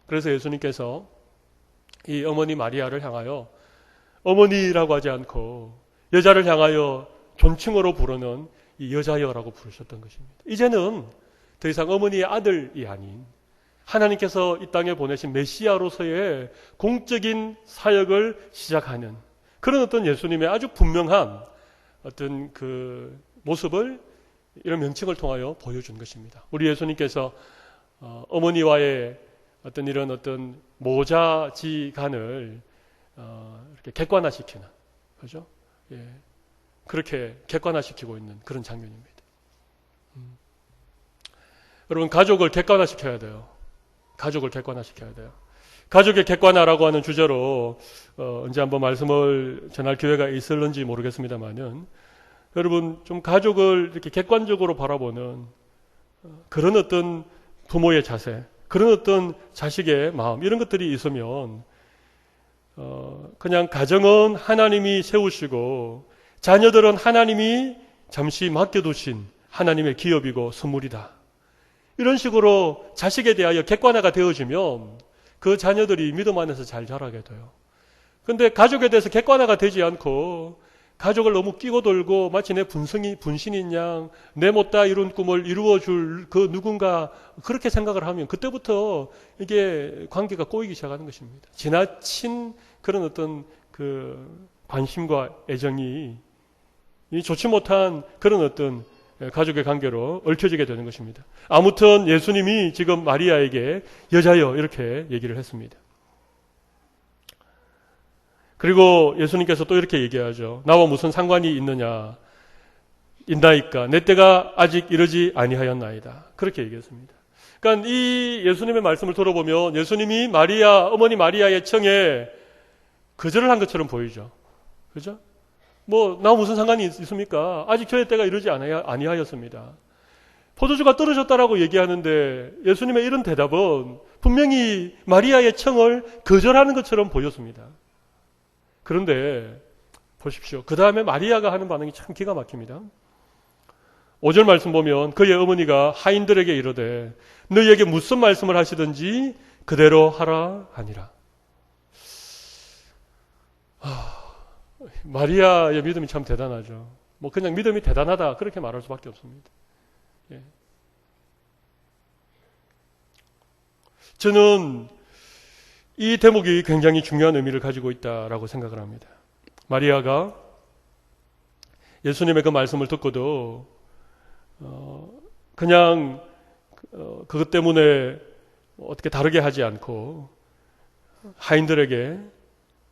그래서 예수님께서 이 어머니 마리아를 향하여 어머니라고 하지 않고 여자를 향하여 존칭어로 부르는 이 여자여라고 부르셨던 것입니다. 이제는 더 이상 어머니의 아들이 아닌 하나님께서 이 땅에 보내신 메시아로서의 공적인 사역을 시작하는 그런 어떤 예수님의 아주 분명한 어떤 그 모습을 이런 명칭을 통하여 보여준 것입니다. 우리 예수님께서 어머니와의 어떤 이런 어떤 모자지간을 이렇게 객관화시키는, 그죠? 예. 그렇게 객관화시키고 있는 그런 장면입니다. 여러분, 가족을 객관화시켜야 돼요. 가족을 객관화시켜야 돼요. 가족의 객관화라고 하는 주제로 언제 한번 말씀을 전할 기회가 있을는지 모르겠습니다만은 여러분 좀 가족을 이렇게 객관적으로 바라보는 그런 어떤 부모의 자세, 그런 어떤 자식의 마음 이런 것들이 있으면 그냥 가정은 하나님이 세우시고 자녀들은 하나님이 잠시 맡겨두신 하나님의 기업이고 선물이다. 이런 식으로 자식에 대하여 객관화가 되어지면 그 자녀들이 믿음 안에서 잘 자라게 돼요. 그런데 가족에 대해서 객관화가 되지 않고 가족을 너무 끼고 돌고 마치 내 분신인 양 내 못다 이룬 꿈을 이루어줄 그 누군가 그렇게 생각을 하면 그때부터 이게 관계가 꼬이기 시작하는 것입니다. 지나친 그런 어떤 그 관심과 애정이 좋지 못한 그런 어떤 가족의 관계로 얽혀지게 되는 것입니다. 아무튼 예수님이 지금 마리아에게 여자여 이렇게 얘기를 했습니다. 그리고 예수님께서 또 이렇게 얘기하죠. 나와 무슨 상관이 있나이까 내 때가 아직 이르지 아니하였나이다. 그렇게 얘기했습니다. 그러니까 이 예수님의 말씀을 들어보면 예수님이 어머니 마리아의 청에 거절을 한 것처럼 보이죠. 그죠? 나와 무슨 상관이 있습니까? 아직 저의 때가 이르지 아니하였습니다. 포도주가 떨어졌다라고 얘기하는데 예수님의 이런 대답은 분명히 마리아의 청을 거절하는 것처럼 보였습니다. 그런데 보십시오. 그 다음에 마리아가 하는 반응이 참 기가 막힙니다. 5절 말씀 보면 그의 어머니가 하인들에게 이르되 너희에게 무슨 말씀을 하시든지 그대로 하라 하니라. 마리아의 믿음이 참 대단하죠. 그냥 믿음이 대단하다 그렇게 말할 수밖에 없습니다. 예. 저는 이 대목이 굉장히 중요한 의미를 가지고 있다라고 생각을 합니다. 마리아가 예수님의 그 말씀을 듣고도 그냥 그것 때문에 어떻게 다르게 하지 않고 하인들에게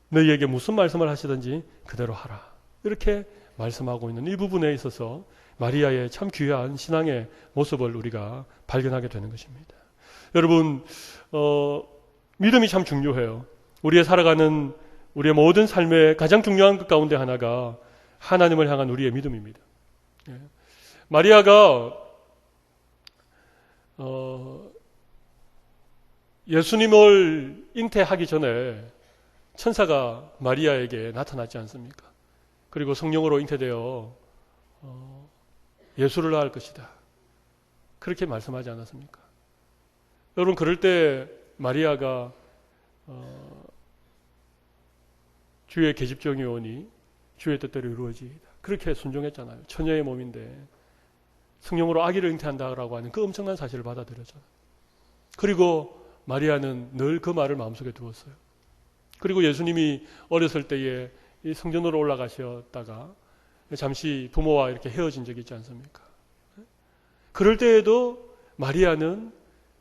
너희에게 무슨 말씀을 하시든지 그대로 하라, 이렇게 말씀하고 있는 이 부분에 있어서 마리아의 참 귀한 신앙의 모습을 우리가 발견하게 되는 것입니다. 여러분, 믿음이 참 중요해요. 우리의 살아가는 우리의 모든 삶의 가장 중요한 것 가운데 하나가 하나님을 향한 우리의 믿음입니다. 마리아가 예수님을 잉태하기 전에 천사가 마리아에게 나타났지 않습니까? 그리고 성령으로 잉태되어 예수를 낳을 것이다, 그렇게 말씀하지 않았습니까? 여러분, 그럴 때 마리아가 주의 계집종이 오니 주의 뜻대로 이루어지이다, 그렇게 순종했잖아요. 처녀의 몸인데 성령으로 아기를 잉태한다라고 하는 그 엄청난 사실을 받아들였잖아요. 그리고 마리아는 늘 그 말을 마음속에 두었어요. 그리고 예수님이 어렸을 때에 이 성전으로 올라가셨다가 잠시 부모와 이렇게 헤어진 적이 있지 않습니까? 그럴 때에도 마리아는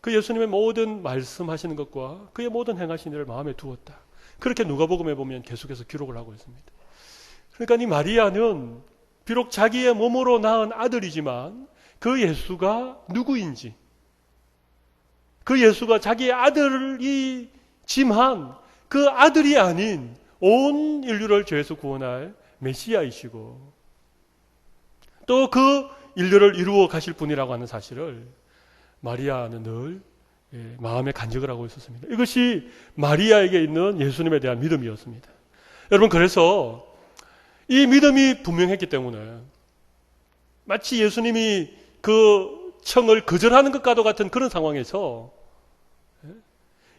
그 예수님의 모든 말씀하시는 것과 그의 모든 행하신 일을 마음에 두었다, 그렇게 누가복음에 보면 계속해서 기록을 하고 있습니다. 그러니까 이 마리아는 비록 자기의 몸으로 낳은 아들이지만 그 예수가 누구인지, 그 예수가 자기의 아들이지만 그 아들이 아닌 온 인류를 죄에서 구원할 메시아이시고 또 그 인류를 이루어 가실 분이라고 하는 사실을 마리아는 늘 마음에 간직을 하고 있었습니다. 이것이 마리아에게 있는 예수님에 대한 믿음이었습니다. 여러분, 그래서 이 믿음이 분명했기 때문에 마치 예수님이 그 청을 거절하는 것과도 같은 그런 상황에서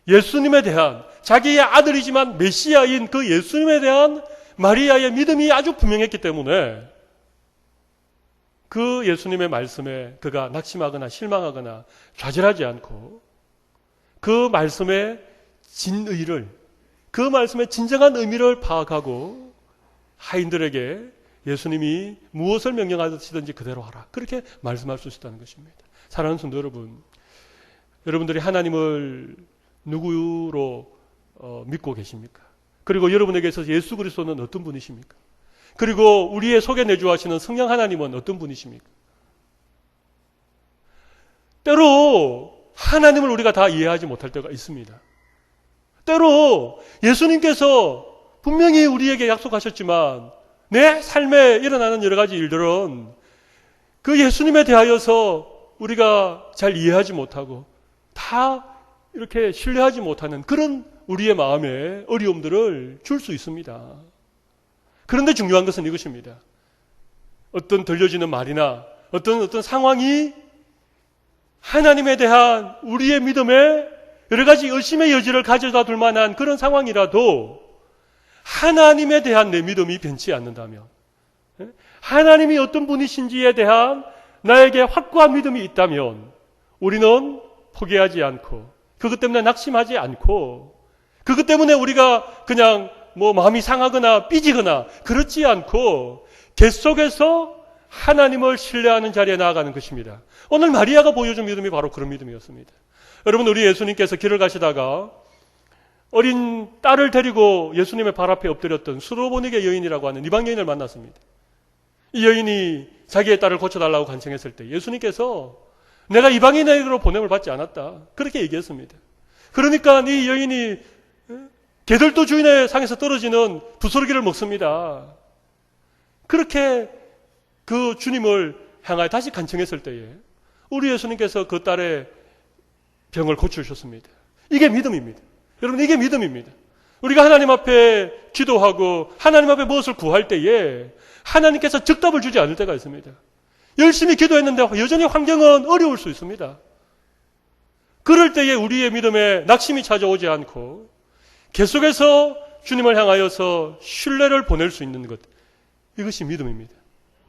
예수님에 대한, 자기의 아들이지만 메시아인 그 예수님에 대한 마리아의 믿음이 아주 분명했기 때문에 그 예수님의 말씀에 그가 낙심하거나 실망하거나 좌절하지 않고 그 말씀의 진의를, 그 말씀의 진정한 의미를 파악하고 하인들에게 예수님이 무엇을 명령하시든지 그대로 하라, 그렇게 말씀할 수 있다는 것입니다. 사랑하는 성도 여러분, 여러분들이 하나님을 누구로 믿고 계십니까? 그리고 여러분에게 있어서 예수 그리스도는 어떤 분이십니까? 그리고 우리의 속에 내주하시는 성령 하나님은 어떤 분이십니까? 때로 하나님을 우리가 다 이해하지 못할 때가 있습니다. 때로 예수님께서 분명히 우리에게 약속하셨지만 내 삶에 일어나는 여러 가지 일들은 그 예수님에 대하여서 우리가 잘 이해하지 못하고 다 이렇게 신뢰하지 못하는 그런 우리의 마음에 어려움들을 줄 수 있습니다. 그런데 중요한 것은 이것입니다. 어떤 들려지는 말이나 어떤 상황이 하나님에 대한 우리의 믿음에 여러 가지 의심의 여지를 가져다 둘 만한 그런 상황이라도 하나님에 대한 내 믿음이 변치 않는다면, 하나님이 어떤 분이신지에 대한 나에게 확고한 믿음이 있다면 우리는 포기하지 않고 그것 때문에 낙심하지 않고 그것 때문에 우리가 그냥 마음이 상하거나 삐지거나 그렇지 않고 계속해서 하나님을 신뢰하는 자리에 나아가는 것입니다. 오늘 마리아가 보여준 믿음이 바로 그런 믿음이었습니다. 여러분, 우리 예수님께서 길을 가시다가 어린 딸을 데리고 예수님의 발 앞에 엎드렸던 수로보니게 여인이라고 하는 이방 여인을 만났습니다. 이 여인이 자기의 딸을 고쳐달라고 간청했을 때 예수님께서 내가 이방인에게로 보냄을 받지 않았다, 그렇게 얘기했습니다. 그러니까 이 여인이 개들도 주인의 상에서 떨어지는 부스러기를 먹습니다. 그렇게 그 주님을 향하여 다시 간청했을 때에 우리 예수님께서 그 딸의 병을 고쳐주셨습니다. 이게 믿음입니다. 여러분, 이게 믿음입니다. 우리가 하나님 앞에 기도하고 하나님 앞에 무엇을 구할 때에 하나님께서 즉답을 주지 않을 때가 있습니다. 열심히 기도했는데 여전히 환경은 어려울 수 있습니다. 그럴 때에 우리의 믿음에 낙심이 찾아오지 않고 계속해서 주님을 향하여서 신뢰를 보낼 수 있는 것, 이것이 믿음입니다.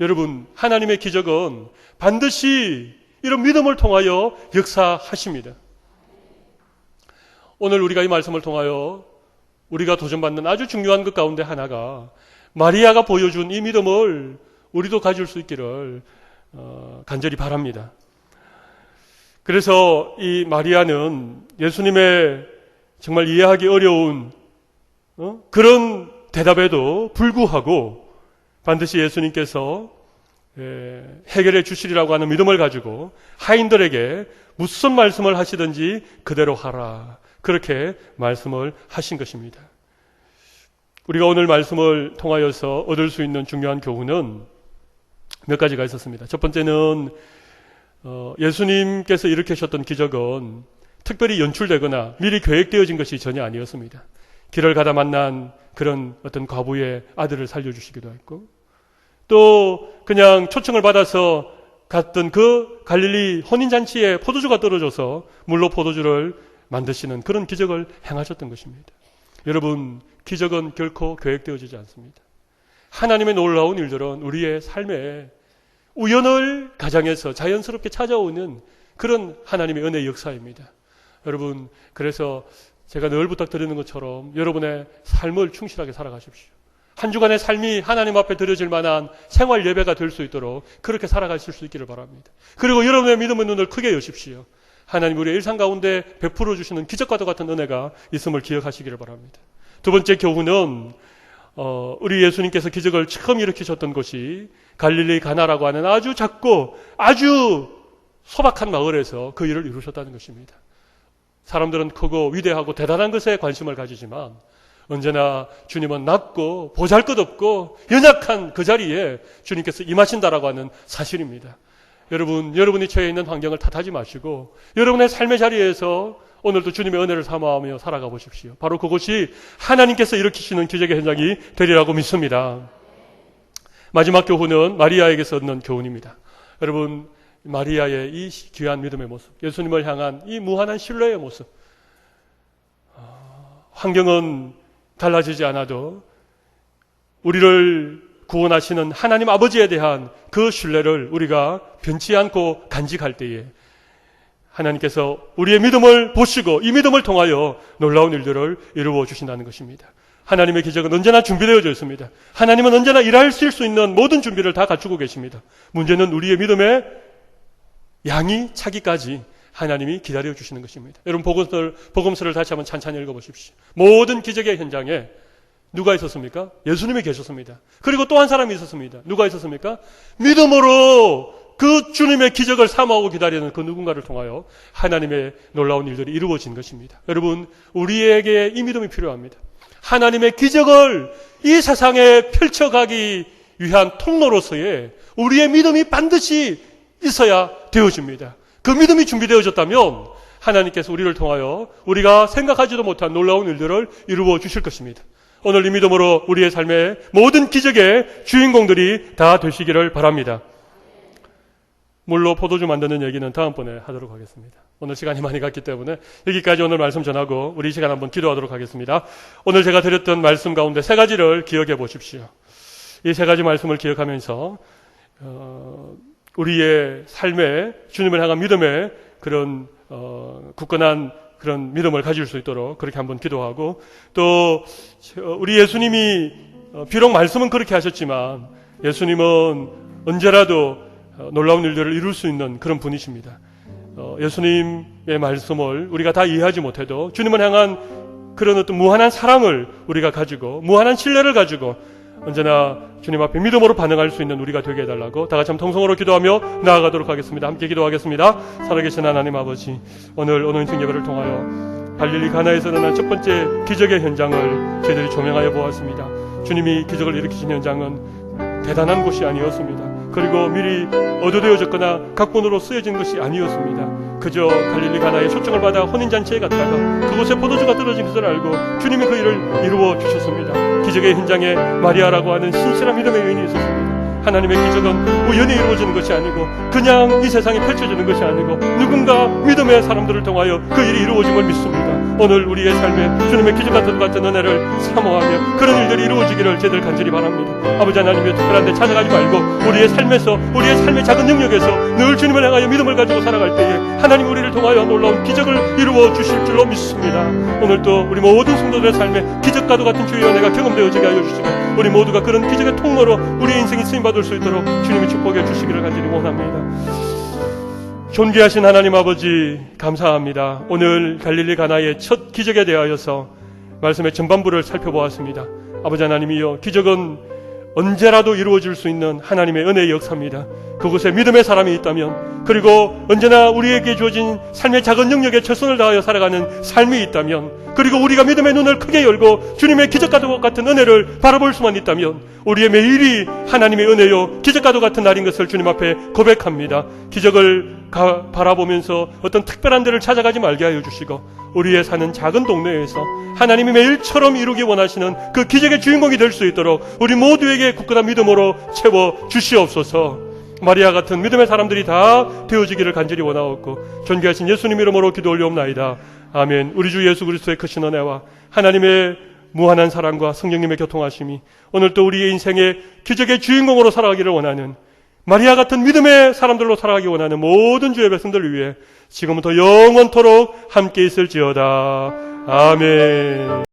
여러분, 하나님의 기적은 반드시 이런 믿음을 통하여 역사하십니다. 오늘 우리가 이 말씀을 통하여 우리가 도전받는 아주 중요한 것 가운데 하나가 마리아가 보여준 이 믿음을 우리도 가질 수 있기를 간절히 바랍니다. 그래서 이 마리아는 예수님의 정말 이해하기 어려운 그런 대답에도 불구하고 반드시 예수님께서 해결해 주시리라고 하는 믿음을 가지고 하인들에게 무슨 말씀을 하시든지 그대로 하라. 그렇게 말씀을 하신 것입니다. 우리가 오늘 말씀을 통하여서 얻을 수 있는 중요한 교훈은 몇 가지가 있었습니다. 첫 번째는 예수님께서 일으키셨던 기적은 특별히 연출되거나 미리 계획되어진 것이 전혀 아니었습니다. 길을 가다 만난 그런 어떤 과부의 아들을 살려주시기도 했고, 또 그냥 초청을 받아서 갔던 그 갈릴리 혼인잔치에 포도주가 떨어져서 물로 포도주를 만드시는 그런 기적을 행하셨던 것입니다. 여러분, 기적은 결코 계획되어지지 않습니다. 하나님의 놀라운 일들은 우리의 삶에 우연을 가장해서 자연스럽게 찾아오는 그런 하나님의 은혜의 역사입니다. 여러분, 그래서 제가 늘 부탁드리는 것처럼 여러분의 삶을 충실하게 살아가십시오. 한 주간의 삶이 하나님 앞에 드려질 만한 생활 예배가 될 수 있도록 그렇게 살아가실 수 있기를 바랍니다. 그리고 여러분의 믿음의 눈을 크게 여십시오. 하나님 우리의 일상 가운데 베풀어 주시는 기적과도 같은 은혜가 있음을 기억하시기를 바랍니다. 두 번째 교훈은 우리 예수님께서 기적을 처음 일으키셨던 곳이 갈릴리 가나라고 하는 아주 작고 아주 소박한 마을에서 그 일을 이루셨다는 것입니다. 사람들은 크고 위대하고 대단한 것에 관심을 가지지만 언제나 주님은 낮고 보잘것없고 연약한 그 자리에 주님께서 임하신다라고 하는 사실입니다. 여러분이 처해 있는 환경을 탓하지 마시고 여러분의 삶의 자리에서 오늘도 주님의 은혜를 사모하며 살아가 보십시오. 바로 그것이 하나님께서 일으키시는 기적의 현장이 되리라고 믿습니다. 마지막 교훈은 마리아에게서 얻는 교훈입니다. 여러분, 마리아의 이 귀한 믿음의 모습, 예수님을 향한 이 무한한 신뢰의 모습, 환경은 달라지지 않아도 우리를 구원하시는 하나님 아버지에 대한 그 신뢰를 우리가 변치 않고 간직할 때에 하나님께서 우리의 믿음을 보시고 이 믿음을 통하여 놀라운 일들을 이루어 주신다는 것입니다. 하나님의 기적은 언제나 준비되어져 있습니다. 하나님은 언제나 일하실 수 있는 모든 준비를 다 갖추고 계십니다. 문제는 우리의 믿음의 양이 차기까지 하나님이 기다려 주시는 것입니다. 여러분, 복음서를 다시 한번 찬찬히 읽어보십시오. 모든 기적의 현장에 누가 있었습니까? 예수님이 계셨습니다. 그리고 또 한 사람이 있었습니다. 누가 있었습니까? 믿음으로 그 주님의 기적을 사모하고 기다리는 그 누군가를 통하여 하나님의 놀라운 일들이 이루어진 것입니다. 여러분, 우리에게 이 믿음이 필요합니다. 하나님의 기적을 이 세상에 펼쳐가기 위한 통로로서의 우리의 믿음이 반드시 있어야 되어집니다. 그 믿음이 준비되어졌다면 하나님께서 우리를 통하여 우리가 생각하지도 못한 놀라운 일들을 이루어 주실 것입니다. 오늘 이 믿음으로 우리의 삶의 모든 기적의 주인공들이 다 되시기를 바랍니다. 물로 포도주 만드는 얘기는 다음번에 하도록 하겠습니다. 오늘 시간이 많이 갔기 때문에 여기까지 오늘 말씀 전하고 우리 이 시간 한번 기도하도록 하겠습니다. 오늘 제가 드렸던 말씀 가운데 세 가지를 기억해 보십시오. 이 세 가지 말씀을 기억하면서 우리의 삶에 주님을 향한 믿음의 그런 굳건한 그런 믿음을 가질 수 있도록 그렇게 한번 기도하고, 또 우리 예수님이 비록 말씀은 그렇게 하셨지만 예수님은 언제라도 놀라운 일들을 이룰 수 있는 그런 분이십니다. 예수님의 말씀을 우리가 다 이해하지 못해도 주님을 향한 그런 어떤 무한한 사랑을 우리가 가지고 무한한 신뢰를 가지고 언제나 주님 앞에 믿음으로 반응할 수 있는 우리가 되게 해달라고 다 같이 한번 통성으로 기도하며 나아가도록 하겠습니다. 함께 기도하겠습니다. 살아계신 하나님 아버지, 오늘 인생 예배를 통하여 갈릴리 가나에서 일어난 첫 번째 기적의 현장을 저희들이 조명하여 보았습니다. 주님이 기적을 일으키신 현장은 대단한 곳이 아니었습니다. 그리고 미리 얻어되어졌거나 각본으로 쓰여진 것이 아니었습니다. 그저 갈릴리 가나에 초청을 받아 혼인잔치에 갔다가 그곳에 포도주가 떨어진 것을 알고 주님이 그 일을 이루어 주셨습니다. 기적의 현장에 마리아라고 하는 신실한 믿음의 여인이 있었습니다. 하나님의 기적은 우연히 이루어지는 것이 아니고 그냥 이 세상에 펼쳐지는 것이 아니고 누군가 믿음의 사람들을 통하여 그 일이 이루어짐을 믿습니다. 오늘 우리의 삶에 주님의 기적과 같은 은혜를 사모하며 그런 일들이 이루어지기를 저희들 간절히 바랍니다. 아버지 하나님의 특별한 데 찾아가지 말고 우리의 삶에서, 우리의 삶의 작은 영역에서 늘 주님을 향하여 믿음을 가지고 살아갈 때에 하나님 우리를 통하여 놀라운 기적을 이루어 주실 줄로 믿습니다. 오늘도 우리 모든 성도들의 삶에 기적과도 같은 주의 은혜가 경험되어지게 하여 주시고 우리 모두가 그런 기적의 통로로 우리의 인생이 쓰임받을 수 있도록 주님이 축복해 주시기를 간절히 원합니다. 존귀하신 하나님 아버지 감사합니다. 오늘 갈릴리 가나의 첫 기적에 대하여서 말씀의 전반부를 살펴보았습니다. 아버지 하나님이여, 기적은 언제라도 이루어질 수 있는 하나님의 은혜의 역사입니다. 그곳에 믿음의 사람이 있다면, 그리고 언제나 우리에게 주어진 삶의 작은 영역에 최선을 다하여 살아가는 삶이 있다면, 그리고 우리가 믿음의 눈을 크게 열고 주님의 기적과도 같은 은혜를 바라볼 수만 있다면 우리의 매일이 하나님의 은혜요 기적과도 같은 날인 것을 주님 앞에 고백합니다. 기적을 바라보면서 어떤 특별한 데를 찾아가지 말게 하여 주시고 우리의 사는 작은 동네에서 하나님이 매일처럼 이루기 원하시는 그 기적의 주인공이 될 수 있도록 우리 모두에게 굳건한 믿음으로 채워 주시옵소서. 마리아 같은 믿음의 사람들이 다 되어지기를 간절히 원하옵고 존귀하신 예수님 이름으로 기도 올려옵나이다. 아멘. 우리 주 예수 그리스도의 크신 은혜와 하나님의 무한한 사랑과 성령님의 교통하심이 오늘 또 우리의 인생의 기적의 주인공으로 살아가기를 원하는 마리아 같은 믿음의 사람들로 살아가기 원하는 모든 주의 백성들을 위해 지금부터 영원토록 함께 있을지어다. 아멘.